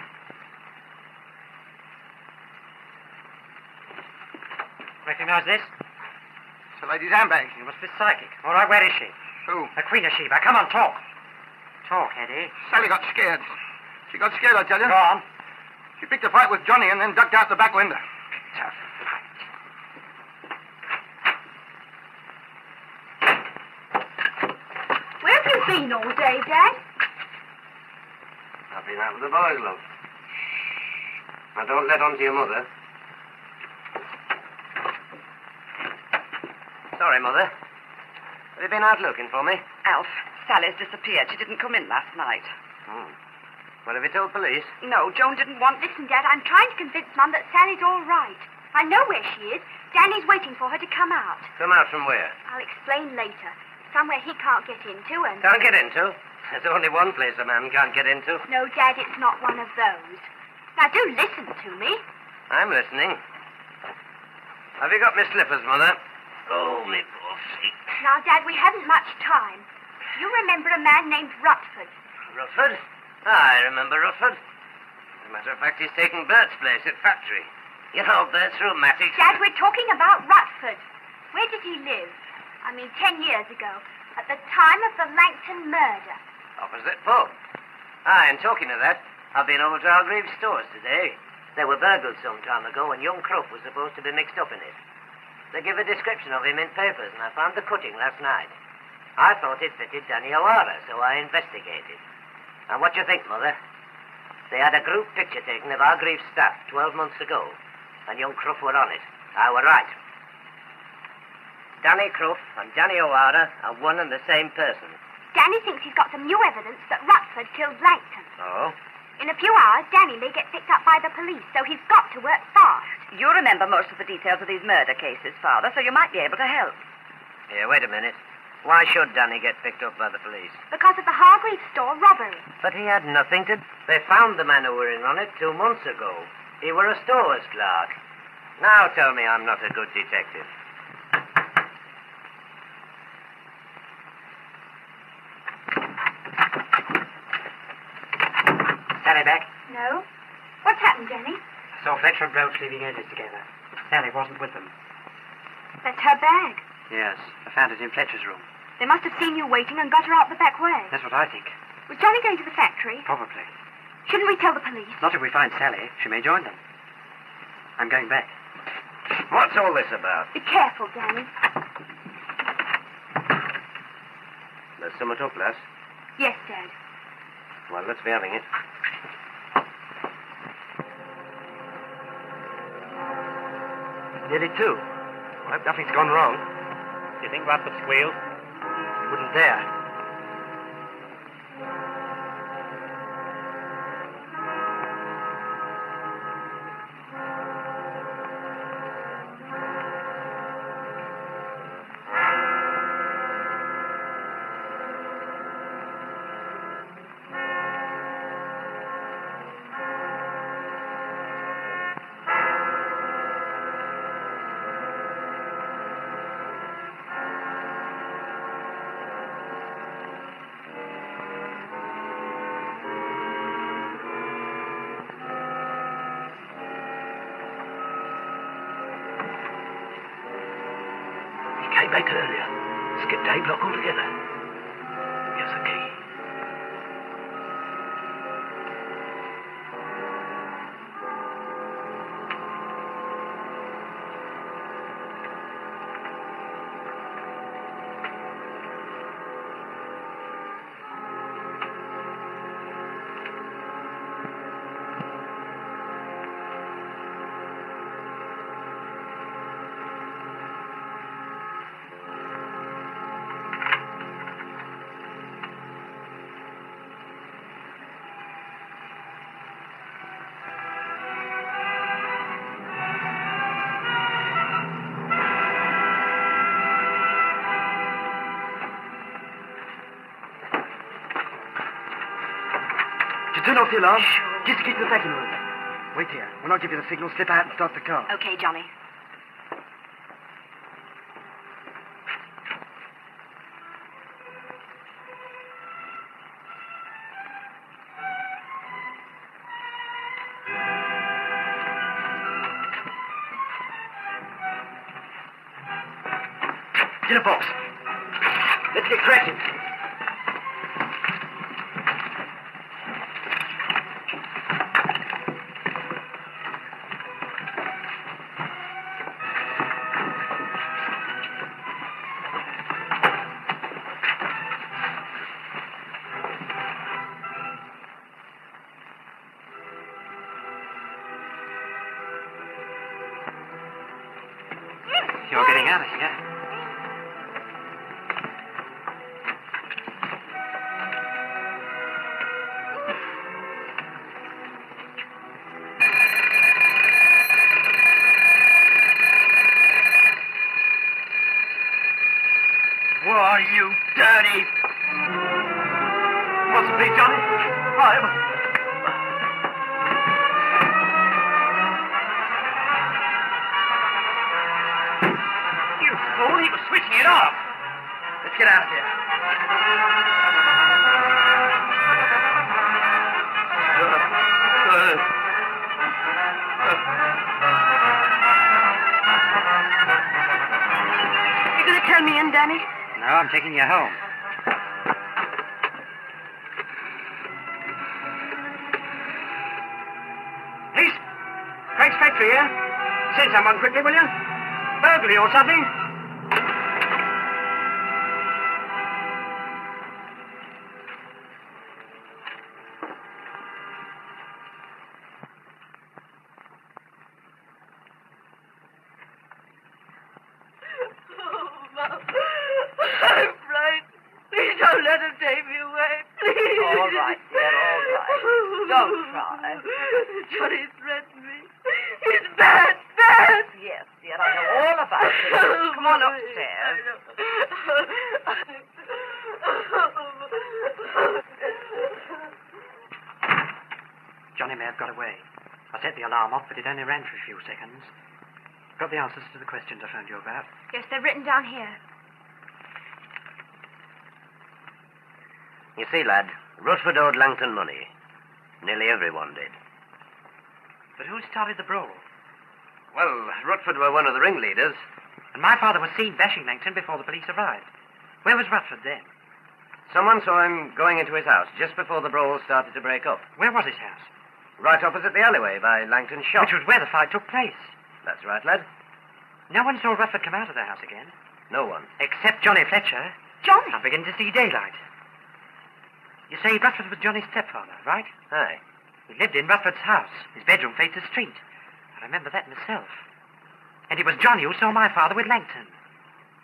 Recognize this? It's the lady's handbag. You must be psychic. All right, where is she? Who? The Queen of Sheba. Come on, talk. Talk, Eddie. Sally got scared. She got scared, I tell you. Go on. She picked a fight with Johnny and then ducked out the back window. Tough fight. Where have you been all day, Dad? I've been out with the boys, love. Now, don't let on to your mother. Sorry, Mother. Have you been out looking for me? Alf, Sally's disappeared. She didn't come in last night. Hmm. Well, have you told police? No, Joan didn't want... Listen, Dad, I'm trying to convince Mum that Sally's all right. I know where she is. Danny's waiting for her to come out. Come out from where? I'll explain later. Somewhere he can't get into and... Can't get into? There's only one place a man can't get into. No, Dad, it's not one of those. Now, do listen to me. I'm listening. Have you got my slippers, Mother? Oh, me poor feet. Now, Dad, we haven't much time. You remember a man named Rutford? Rufford? I remember Rufford. As a matter of fact, he's taken Bert's place at factory. You know, Bert's rheumatics. Dad, we're talking about Rutford. Where did he live? 10 years ago, at the time of the Langton murder. Opposite pub. And talking of that, I've been over to Hargreaves' stores today. They were burgled some time ago, and young Cruff was supposed to be mixed up in it. They give a description of him in papers, and I found the cutting last night. I thought it fitted Danny O'Hara, so I investigated. And what do you think, Mother? They had a group picture taken of Hargreaves' staff 12 months ago, and young Cruff were on it. I were right. Danny Cruff and Danny O'Hara are one and the same person. Danny thinks he's got some new evidence that Rutford killed Langton. Oh? In a few hours, Danny may get picked up by the police, so he's got to work fast. You remember most of the details of these murder cases, Father, so you might be able to help. Here, wait a minute. Why should Danny get picked up by the police? Because of the Hargreaves store robbery. But he had nothing to... They found the man who were in on it 2 months ago. He were a store's clerk. Now tell me I'm not a good detective. Sally back? No. What's happened, Danny? I saw Fletcher and Roach leaving Edith together. Sally wasn't with them. That's her bag. Yes, I found it in Fletcher's room. They must have seen you waiting and got her out the back way. That's what I think. Was Johnny going to the factory? Probably. Shouldn't we tell the police? Not if we find Sally. She may join them. I'm going back. What's all this about? Be careful, Danny. There's something up, lass. Yes, Dad. Well, let's be having it. Did it too. I hope nothing's gone wrong. You think Rutford squealed? He wouldn't dare. Back earlier. Skipped A block altogether. Here's the key. Turn off the alarm. Just to get to the packing room. Wait here. When I give you the signal, slip out and start the car. Okay, Johnny. Get in a box. Let's get cracking. You're getting out of here. Why, you dirty... What's the big, Johnny? You fool, he was switching it off. Let's get out of here. You gonna turn me in, Danny? No, I'm taking you home. Police? Craig's factory here. Send someone quickly, will you? Burglary or something? I'm frightened. Please don't let him take me away. Please. All right, dear, all right. Don't cry. Johnny threatened me. He's bad, bad. Yes, dear, I know all about it. Come on upstairs. Johnny may have got away. I set the alarm off, but it only ran for a few seconds. Got the answers to the questions I phoned you about. Yes, they're written down here. You see, lad, Rutherford owed Langton money. Nearly everyone did. But who started the brawl? Well, Rutherford were one of the ringleaders. And my father was seen bashing Langton before the police arrived. Where was Rutherford then? Someone saw him going into his house just before the brawl started to break up. Where was his house? Right opposite the alleyway by Langton's shop. Which was where the fight took place. That's right, lad. No one saw Rutherford come out of the house again. No one. Except Johnny Fletcher. Johnny? I'm beginning to see daylight. You say Rutherford was Johnny's stepfather, right? Aye. He lived in Rutherford's house. His bedroom faced the street. I remember that myself. And it was Johnny who saw my father with Langton.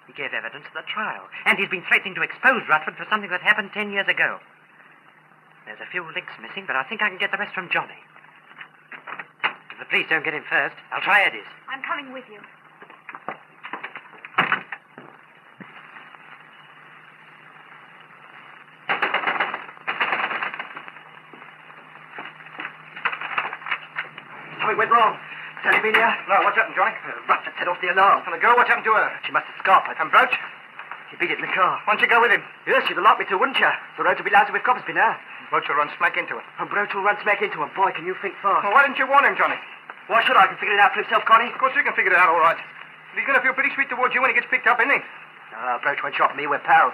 He gave evidence at the trial. And he's been threatening to expose Rutherford for something that happened 10 years ago. There's a few links missing, but I think I can get the rest from Johnny. If the police don't get him first, I'll try Eddie's. I'm coming with you. Something went wrong. Has Ellie been here? No, what's happened, Johnny? Rutherford set off the alarm. And the girl, what's happened to her? She must have scarpered. And Broach? He beat it in the car. Why don't you go with him? Yes, you'd have liked me to, wouldn't you? The road will be lousy with coppers been there. Broach will run smack into it. And Broach will run smack into him. Boy, can you think fast. Well, why didn't you warn him, Johnny? Why should I? I can figure it out for himself, Connie. Of course you can figure it out, all right. But he's going to feel pretty sweet towards you when he gets picked up, isn't he? Broach won't shot me. We're pals.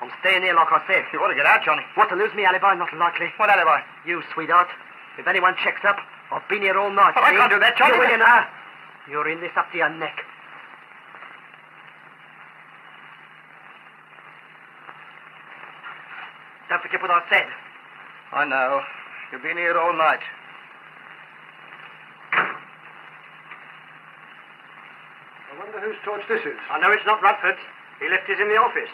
I'm staying here, like I said. You ought to get out, Johnny. What, to lose me alibi? Not likely. What alibi? You, sweetheart. If anyone checks up, I've been here all night. Oh, I can't do that, Johnny. You're in now. You're in this up to your neck. Don't forget what I said. I know. You've been here all night. I wonder whose torch this is. I know it's not Rutford's. He left his in the office.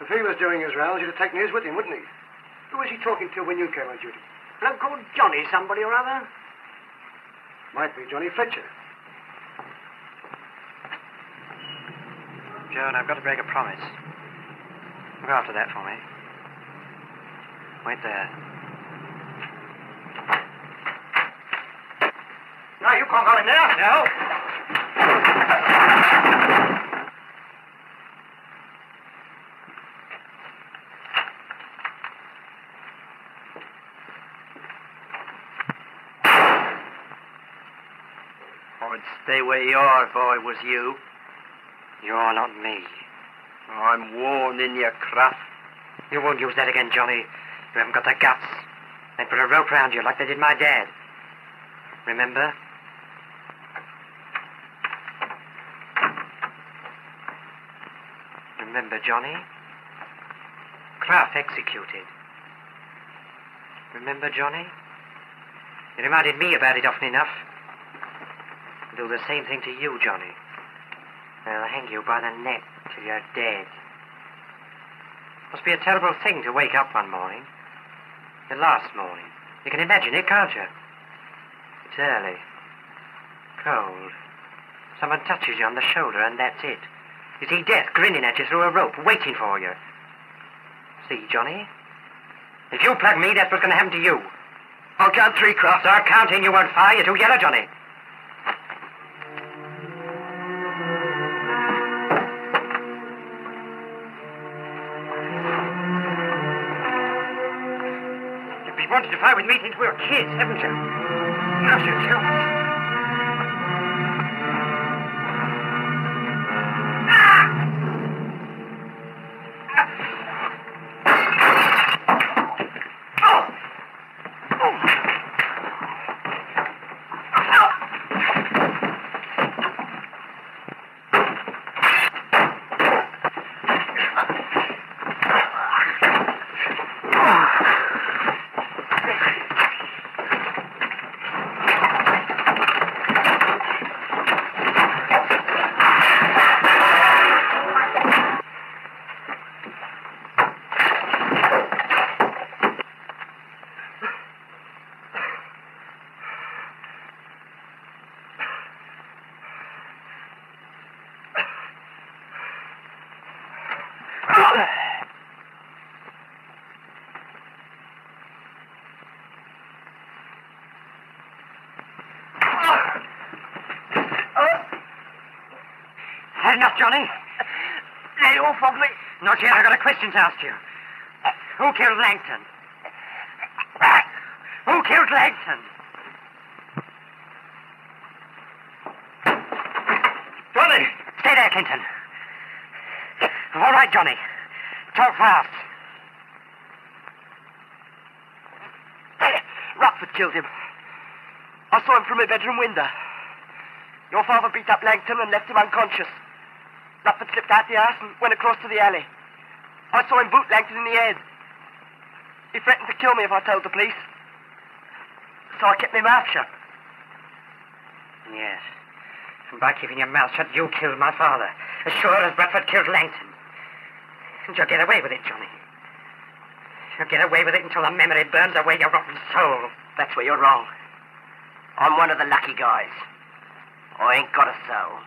If he was doing his rounds, he'd have taken his with him, wouldn't he? Who was he talking to when you came on duty? Bloke called Johnny, somebody or other. Might be Johnny Fletcher. Joan, I've got to break a promise. Look after that for me. Wait there. No, you can't go in there. No. I'd stay where you are if I was you. You're not me. I'm warning you, Craft. You won't use that again, Johnny. You haven't got the guts. They put a rope round you like they did my dad. Remember? Remember, Johnny? Kraft executed. Remember, Johnny? You reminded me about it often enough. I'll do the same thing to you, Johnny. I'll hang you by the neck till you're dead. Must be a terrible thing to wake up one morning. The last morning. You can imagine it, can't you? It's early. Cold. Someone touches you on the shoulder and that's it. You see death grinning at you through a rope, waiting for you. See, Johnny? If you plug me, that's what's going to happen to you. I'll count 3, Kraft. Start counting, you won't fire. You're too yellow, Johnny. You've been wanting to fight with me since we were kids, haven't you? Now you tell me. Had enough, Johnny? Lay off of me. Not yet. I got a question to ask you. Who killed Langton? Who killed Langton? Johnny! Stay there, Clinton. All right, Johnny. Talk fast. Rockford killed him. I saw him from my bedroom window. Your father beat up Langton and left him unconscious. Rockford slipped out the house and went across to the alley. I saw him boot Langton in the head. He threatened to kill me if I told the police. So I kept my mouth shut. Yes. And by keeping your mouth shut, you killed my father. As sure as Bradford killed Langton. And you'll get away with it, Johnny. You'll get away with it until the memory burns away your rotten soul. That's where you're wrong. I'm one of the lucky guys. I ain't got a soul.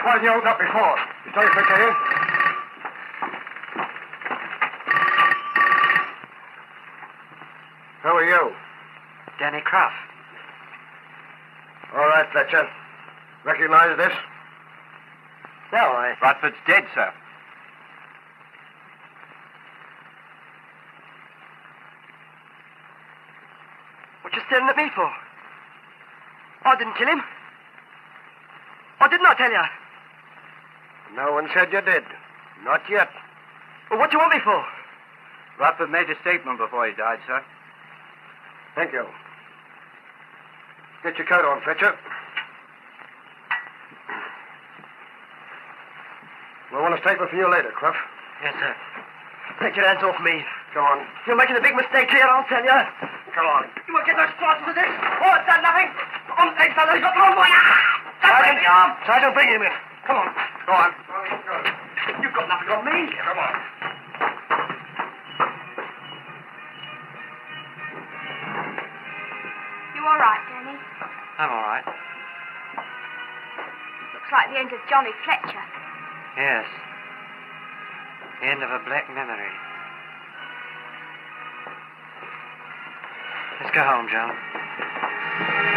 Why didn't you hold up before? You saw your picture here? Who are you? Danny Croft. All right, Fletcher. Recognize this? No, Bradford's dead, sir. What you staring at me for? I didn't kill him. I did not tell you. No one said you did. Not yet. Well, what do you want me for? Bradford made a statement before he died, sir. Thank you. Get your coat on, Fletcher. We'll want a statement from you later, Cruff. Yes, sir. Take your hands off me. Come on. You're making a big mistake here, I'll tell you. Come on. You won't get no chances of this. Oh, it's done nothing. On the next fellow, he's got the wrong boy. Sergeant, bring him in. Come on. Go on. You've got nothing on me. Come on. You all right, Danny? I'm all right. Looks like the end of Johnny Fletcher. Yes. The end of a black memory. Let's go home, John.